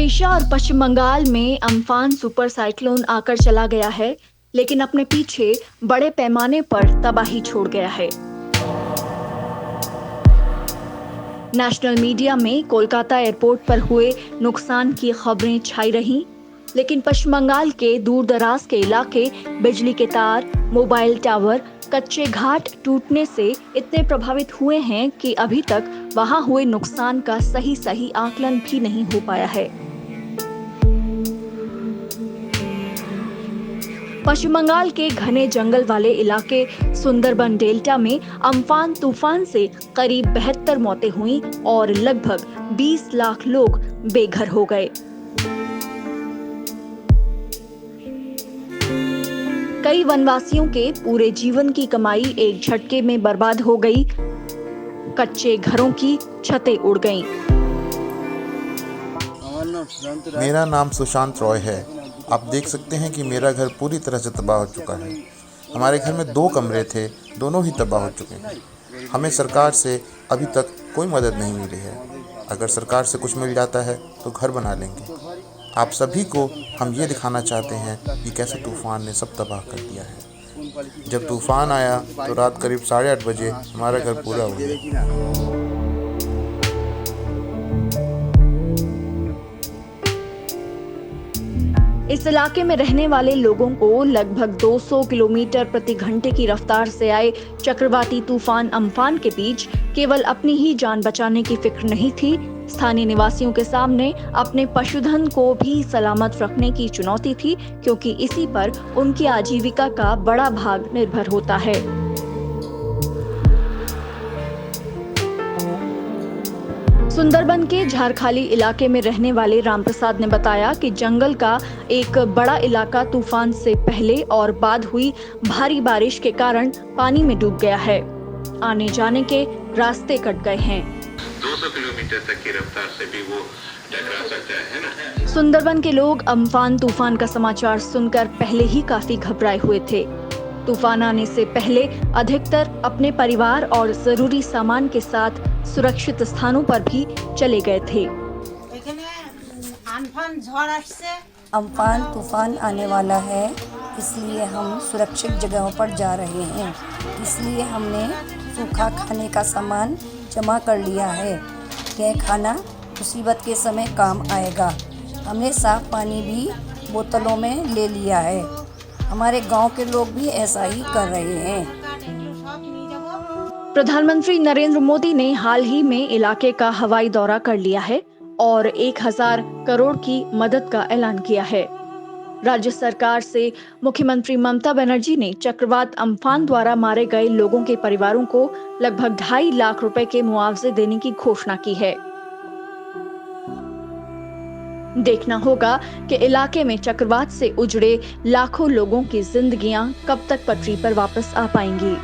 ओडिशा और पश्चिम बंगाल में Amphan super cyclone आकर चला गया है, लेकिन अपने पीछे बड़े पैमाने पर तबाही छोड़ गया है। नेशनल मीडिया में कोलकाता एयरपोर्ट पर हुए नुकसान की खबरें छाई रहीं, लेकिन पश्चिम बंगाल के दूर दराज के इलाके बिजली के तार, मोबाइल टावर, कच्चे घाट टूटने से इतने प्रभावित हुए हैं कि अभी तक वहां हुए नुकसान का सही आकलन भी नहीं हो पाया है। पश्चिम बंगाल के घने जंगल वाले इलाके सुंदरबन डेल्टा में अम्फान तूफान से करीब 72 मौतें हुई और लगभग 20 लाख लोग बेघर हो गए। कई वनवासियों के पूरे जीवन की कमाई एक झटके में बर्बाद हो गई। कच्चे घरों की छतें उड़ गईं। मेरा नाम सुशांत रॉय है। आप देख सकते हैं कि मेरा घर पूरी तरह से तबाह हो चुका है। हमारे घर में 2 कमरे थे, दोनों ही तबाह हो चुके हैं। हमें सरकार से अभी तक कोई मदद नहीं मिली है। अगर सरकार से कुछ मिल जाता है तो घर बना लेंगे। आप सभी को हम ये दिखाना चाहते हैं कि कैसे तूफ़ान ने सब तबाह कर दिया है। जब तूफ़ान आया तो रात करीब 8:30 बजे हमारा घर पूरा हो गया। इस इलाके में रहने वाले लोगों को लगभग 200 किलोमीटर प्रति घंटे की रफ्तार से आए चक्रवाती तूफान अम्फान के बीच केवल अपनी ही जान बचाने की फिक्र नहीं थी। स्थानीय निवासियों के सामने अपने पशुधन को भी सलामत रखने की चुनौती थी, क्योंकि इसी पर उनकी आजीविका का बड़ा भाग निर्भर होता है। सुंदरबन के झारखाली इलाके में रहने वाले रामप्रसाद ने बताया कि जंगल का एक बड़ा इलाका तूफान से पहले और बाद हुई भारी बारिश के कारण पानी में डूब गया है। आने जाने के रास्ते कट गए हैं। 200 किलोमीटर तक की रफ्तार से भी वो टकरा सकता है ना। सुंदरबन के लोग अम्फान तूफान का समाचार सुनकर पहले ही काफी घबराए हुए थे। तूफान आने से पहले अधिकतर अपने परिवार और जरूरी सामान के साथ सुरक्षित स्थानों पर भी चले गए थे। अम्फान तूफान आने वाला है, इसलिए हम सुरक्षित जगहों पर जा रहे हैं। इसलिए हमने सूखा खाने का सामान जमा कर लिया है। यह खाना मुसीबत के समय काम आएगा। हमने साफ पानी भी बोतलों में ले लिया है। हमारे गांव के लोग भी ऐसा ही कर रहे हैं। प्रधानमंत्री नरेंद्र मोदी ने हाल ही में इलाके का हवाई दौरा कर लिया है और 1000 करोड़ की मदद का ऐलान किया है। राज्य सरकार से मुख्यमंत्री ममता बनर्जी ने चक्रवात अम्फान द्वारा मारे गए लोगों के परिवारों को लगभग 2.5 लाख रुपए के मुआवजे देने की घोषणा की है। देखना होगा कि इलाके में चक्रवात से उजड़े लाखों लोगों की जिंदगियां कब तक पटरी पर वापस आ पाएंगी।